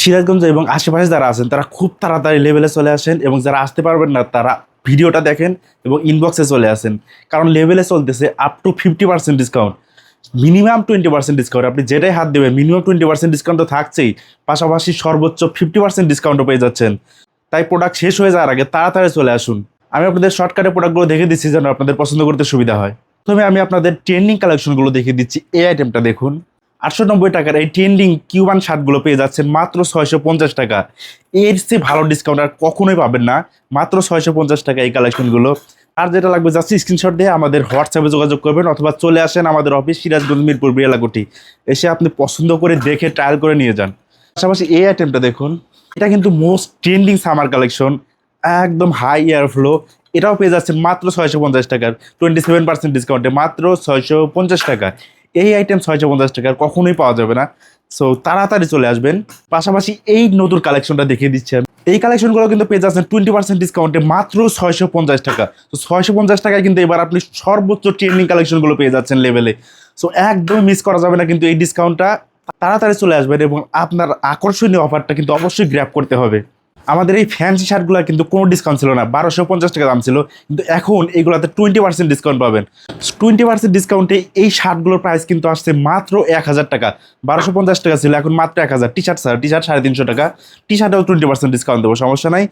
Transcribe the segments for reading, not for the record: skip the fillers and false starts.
সিরাজগঞ্জ এবং আশেপাশে যারা আছেন তারা খুব তাড়াতাড়ি লেভেলে চলে আসেন, এবং যারা আসতে পারবেন না তারা ভিডিওটা দেখেন এবং ইনবক্সে চলে আসেন, কারণ লেভেলে চলতেছে up to 50% discount, minimum 20% discount. আপনি যেটাই হাত দেবেন মিনিমাম 20% ডিসকাউন্ট তো থাকছেই, পাশাপাশি সর্বোচ্চ 50% ডিসকাউন্টও পেয়ে যাচ্ছেন। তাই প্রোডাক্ট শেষ হয়ে যাওয়ার আগে তাড়াতাড়ি চলে আসুন। আমি আপনাদের শর্টকাটে প্রোডাক্টগুলো দেখে দিচ্ছি যেন আপনাদের পছন্দ করতে সুবিধা হয়। প্রথমে আমি আপনাদের ট্রেন্ডিং কালেকশনগুলো দেখিয়ে দিচ্ছি। এই আইটেমটা দেখুন, 890 টাকার এই ট্রেন্ডিং কিউবান শার্টগুলো পেয়ে যাচ্ছেন মাত্র 650 টাকা। এর চেয়ে ভালো ডিসকাউন্ট আর কখনোই পাবেন না, মাত্র 650 টাকা এই কালেকশনগুলো। আর যেটা লাগবে জাস্ট স্ক্রিনশট দিয়ে আমাদের হোয়াটসঅ্যাপে যোগাযোগ করবেন, অথবা চলে আসেন আমাদের অফিস সিরাজগঞ্জ মিরপুর বিড়ালাকুটি, এসে আপনি পছন্দ করে দেখে ট্রায়াল করে নিয়ে যান। পাশাপাশি এই আইটেমটা দেখুন, এটা কিন্তু মোস্ট ট্রেন্ডিং সামার কালেকশন, একদম হাই এয়ার ফ্লো। এটাও পেয়ে যাচ্ছেন মাত্র 650 টাকার 27% ডিসকাউন্টে, মাত্র 650 টাকা। এই আইটেম 650 টাকার কখনোই পাওয়া যাবে না, সো তাড়াতাড়ি চলে আসবেন। পাশাপাশি এই নতুন কালেকশনটা দেখিয়ে দিচ্ছি আমি। এই কালেকশনগুলো কিন্তু পেয়ে যাচ্ছেন 20% ডিসকাউন্টে মাত্র 650 টাকা। তো 650 টাকায় কিন্তু এবার আপনি সর্বোচ্চ ট্রেন্ডিং কালেকশনগুলো পেয়ে যাচ্ছেন লেভেলে। সো একদম মিস করা যাবে না কিন্তু এই ডিসকাউন্টটা, তাড়াতাড়ি চলে আসবেন এবং আপনার আকর্ষণীয় অফারটা কিন্তু অবশ্যই গ্র্যাব করতে হবে। আমাদের এই ফ্যান্সি শার্টগুলো কিন্তু কোনো ডিসকাউন্ট ছিল না, 1250 টাকা দাম ছিল, কিন্তু এখন এগুলোতে 20% ডিসকাউন্ট পাবেন। 20% ডিসকাউন্টে এই শার্টগুলোর প্রাইস কিন্তু আসছে মাত্র 1000 টাকা। 1250 টাকা ছিল, এখন মাত্র 1000। টি শার্ট 350 টাকা, টি শার্টেও 20% ডিসকাউন্ট দেবো, সমস্যা নাই।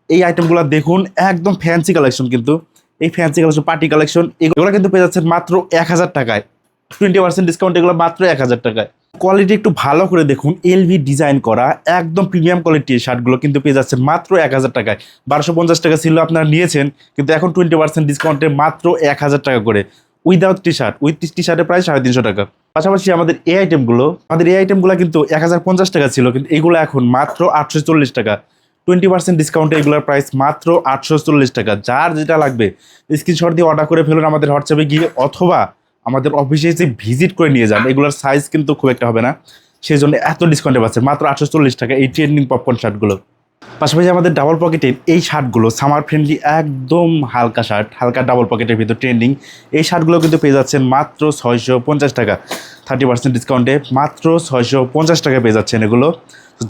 এই আইটেমগুলো দেখুন, একদম ফ্যান্সি কালেকশন কিন্তু। এই ফ্যান্সি কালেকশন, পার্টি কালেকশন, এগুলো কিন্তু পেয়ে যাচ্ছেন মাত্র 1000 টাকায়। 20% ডিসকাউন্ট, এগুলো মাত্র 1000 টাকায়। কোয়ালিটি একটু ভালো করে দেখুন, এলভি ডিজাইন করা একদম প্রিমিয়াম কোয়ালিটির শার্টগুলো কিন্তু পেয়ে যাচ্ছেন মাত্র 1000 টাকায়। 1250 টাকা ছিল, আপনারা নিয়েছেন, কিন্তু এখন 20% ডিসকাউন্টে মাত্র 1000 টাকা করে, উইদাউট টি শার্ট। উইথ টি শার্টের প্রাইস 350 টাকা। পাশাপাশি আমাদের এই আইটেমগুলো কিন্তু 1050 টাকা ছিল, কিন্তু এগুলো এখন মাত্র 840 টাকা। 20% ডিসকাউন্টে এগুলোর প্রাইস মাত্র 840 টাকা। যার যেটা লাগবে স্ক্রিনশট দিয়ে অর্ডার করে ফেলুন আমাদের হোয়াটসঅ্যাপে গিয়ে, অথবা আমাদের অফিসে এসে ভিজিট করে নিয়ে যান। এগুলোর সাইজ কিন্তু খুব একটা হবে না, সেই জন্য এত ডিসকাউন্টে পাচ্ছে মাত্র 840 টাকা এই ট্রেন্ডিং পপকর্ন শার্টগুলো। পাশাপাশি আমাদের ডাবল পকেটের এই শার্টগুলো সামার ফ্রেন্ডলি, একদম হালকা শার্ট, হালকা ডাবল পকেটের ভিতর ট্রেন্ডিং। এই শার্টগুলো কিন্তু পেয়ে যাচ্ছেন মাত্র 650 টাকা। 30% ডিসকাউন্টে মাত্র 650 টাকা পেয়ে যাচ্ছেন এগুলো।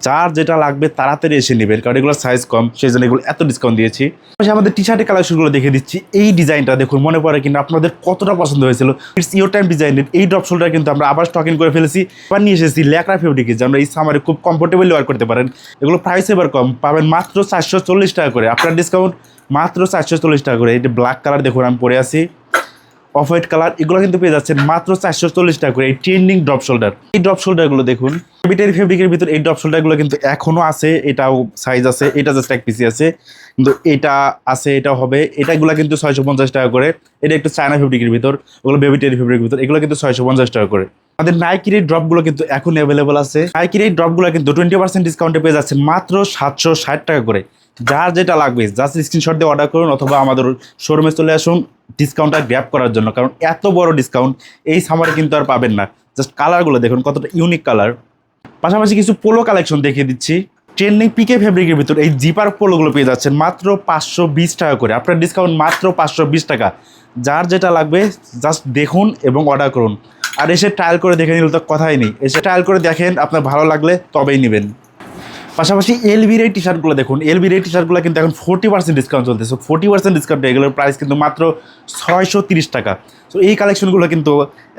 যার যেটা লাগবে তাড়াতাড়ি এসে নেবেন, কারণ এগুলোর সাইজ কম, সেই জন্য এগুলো এত ডিসকাউন্ট দিয়েছি। পাশাপাশি আমাদের টি শার্টের কালেকশনগুলো দেখে দিচ্ছি। এই ডিজাইনটা দেখুন, মনে পড়ে কিন্তু আপনাদের কতটা পছন্দ হয়েছিল। ইটস ইয়োর টাইম ডিজাইনের এই ড্রপ শোল্ডার কিন্তু আমরা আবার স্টকিং করে ফেলেছি, আবার নিয়ে এসেছি ল্যাকড়া ফেব্রিকে, যে আমরা এই সামারে খুব কমফোর্টেবলি ওয়ার করতে পারেন। এগুলো প্রাইস এবার কম পাবেন, মাত্র 440 টাকা করে। আপনার ডিসকাউন্ট মাত্র 440 টাকা করে। এটা ব্ল্যাক কালার দেখুন, আমি পরে আছি অফ হোয়াইট কালার, এগুলো কিন্তু পেয়ে যাচ্ছেন মাত্র 440 টাকা করে। এই ট্রেন্ডিং ড্রপ শোল্ডার, এই ড্রপ শোল্ডারগুলো দেখুন, বিটারি ফেব্রিকের ভিতর এই ড্রপ শোল্ডারগুলো কিন্তু এখনো আছে। এটাও সাইজ আছে, এটা জাস্ট এক পিসি আছে, কিন্তু এটা আছে, এটাও হবে। এটাগুলো কিন্তু 650 টাকা করে। এটা একটু চায়না ফেব্রিকের ভিতর, ওগুলো বেবিটারি ফেব্রিকের ভিতর, এগুলো কিন্তু 650 টাকা করে। আমাদের নাইকির এই ড্রপগুলো কিন্তু এখন অ্যাভেলেবল আছে। নাইকির এই ড্রপগুলো কিন্তু 20% ডিসকাউন্টে পেয়ে যাচ্ছে মাত্র 760 টাকা করে। যার যেটা লাগবে জাস্ট স্ক্রিনশট দিয়ে অর্ডার করুন, অথবা আমাদের শোরুমে চলে আসুন ডিসকাউন্টটা গ্র্যাব করার জন্য, কারণ এত বড় ডিসকাউন্ট এই সামারে কিন্তু আর পাবেন না। জাস্ট কালারগুলো দেখুন কতটা ইউনিক কালার। পাশাপাশি কিছু পোলো কালেকশন দেখিয়ে দিচ্ছি। ট্রেন্ডিং পিকে ফেব্রিকের ভিতর এই জিপার পোলোগুলো পেয়ে যাচ্ছেন মাত্র 520 টাকা করে। আপনার ডিসকাউন্ট মাত্র 520 টাকা। যার যেটা লাগবে জাস্ট দেখুন এবং অর্ডার করুন, আর এসে ট্রায়াল করে দেখে নিলে তো কথাই নেই। এসে ট্রায়াল করে দেখেন, আপনার ভালো লাগলে তবেই নেবেন। পাশাপাশি এলবির এই টি শার্টগুলো দেখুন, এলবির এই টি শার্টগুলো কিন্তু এখন 40% ডিসকাউন্ট চলতেছে। 40% ডিসকাউন্টে এগুলোর প্রাইস কিন্তু মাত্র 630 টাকা। তো এই কালেকশনগুলো কিন্তু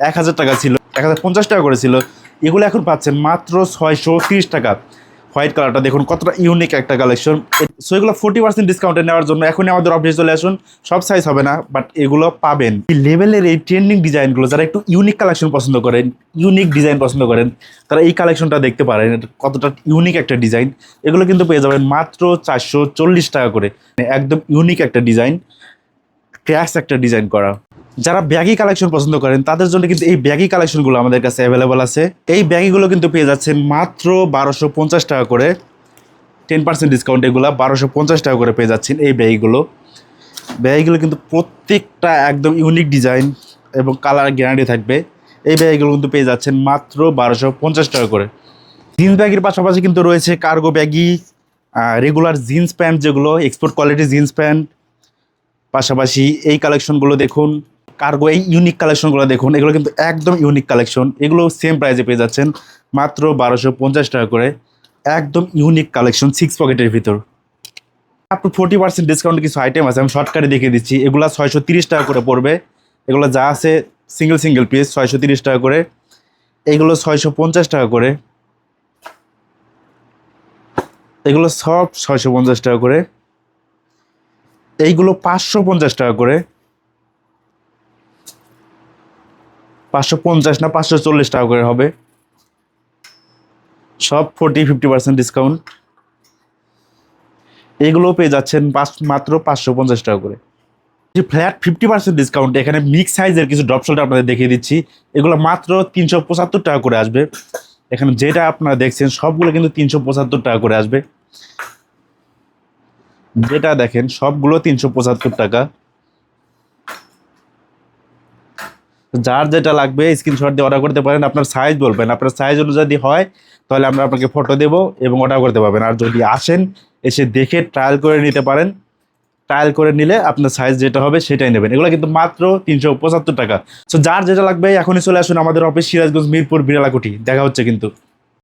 1000 টাকা ছিল, 1050 টাকা করেছিল, এগুলো এখন পাচ্ছেন মাত্র 630 টাকা। হোয়াইট কালারটা দেখুন কতটা ইউনিক একটা কালেকশন। সো এগুলো 40% ডিসকাউন্টে নেওয়ার জন্য এখনই আমাদের অফিসে চলে আসুন। সব সাইজ হবে না, বাট এগুলো পাবেন। এই লেভেলের এই ট্রেন্ডিং ডিজাইনগুলো, যারা একটু ইউনিক কালেকশন পছন্দ করেন, ইউনিক ডিজাইন পছন্দ করেন, তারা এই কালেকশনটা দেখতে পারেন। কতটা ইউনিক একটা ডিজাইন, এগুলো কিন্তু পেয়ে যাবেন মাত্র 440 টাকা করে। একদম ইউনিক একটা ডিজাইন, ক্র্যাশ একটা ডিজাইন করা। যারা ব্যাগি কালেকশন পছন্দ করেন তাদের জন্য কিন্তু এই ব্যাগি কালেকশনগুলো আমাদের কাছে অ্যাভেলেবল আছে। এই ব্যাগিগুলো কিন্তু পেয়ে যাচ্ছেন মাত্র 1250 টাকা করে। 10% ডিসকাউন্ট এগুলো 1250 টাকা করে পেয়ে যাচ্ছেন এই ব্যাগগুলো কিন্তু প্রত্যেকটা একদম ইউনিক ডিজাইন এবং কালার গ্যারান্টি থাকবে। এই ব্যাগগুলো কিন্তু পেয়ে যাচ্ছেন মাত্র 1250 টাকা করে। জিন্স ব্যাগের পাশাপাশি কিন্তু রয়েছে cargo baggy, regular jeans pant, যেগুলো এক্সপোর্ট কোয়ালিটি জিন্স প্যান্ট। পাশাপাশি এই কালেকশনগুলো দেখুন, কার্গো এই ইউনিক কালেকশনগুলো দেখুন, এগুলো কিন্তু একদম ইউনিক কালেকশন। এগুলো সেম প্রাইসে পেয়ে যাচ্ছেন মাত্র 1250 টাকা করে। একদম ইউনিক কালেকশন 6 পকেটের ভিতর। আপ টু 40% ডিসকাউন্টে কিছু আইটেম আছে, আমি শর্টকাটে দেখিয়ে দিচ্ছি। এগুলো 630 টাকা করে পড়বে। এগুলো যা আছে সিঙ্গেল সিঙ্গেল পিস 630 টাকা করে। এগুলো 650 টাকা করে। এগুলো সব 650 টাকা করে। এইগুলো 550 টাকা করে। 550 না 540 টাকা করে হবে। সব 40-50% ডিসকাউন্ট। এগুলো পেয়ে যাচ্ছেন মাত্র 550 টাকা করে। যে ফ্ল্যাট 50% ডিসকাউন্ট, এখানে মিক্স সাইজের কিছু ড্রপ শোল্ডার আপনাদের দেখিয়ে দিচ্ছি। এগুলো মাত্র 375 টাকা করে আসবে। এখানে যেটা আপনারা দেখছেন সবগুলো কিন্তু 375 টাকা করে আসবে। যেটা দেখেন সবগুলো 375 টাকা। যার যেটা লাগবে স্ক্রিনশট দিয়ে অর্ডার করতে পারেন। আপনার সাইজ বলবেন, আপনার সাইজ অনুযায়ী হয় তাহলে আমরা আপনাকে ফটো দেব এবং অর্ডার করতে পারবেন। আর যদি আসেন এসে দেখে ট্রায়াল করে নিতে পারেন। ট্রায়াল করে নিলে আপনার সাইজ যেটা হবে সেটাই নেবেন। এগুলো কিন্তু মাত্র 375 টাকা। সো যার যেটা লাগবে এখনই চলে আসুন আমাদের অফিস, সিরাজগঞ্জ মিরপুর বিড়ালাকুঠি। দেখা হচ্ছে কিন্তু।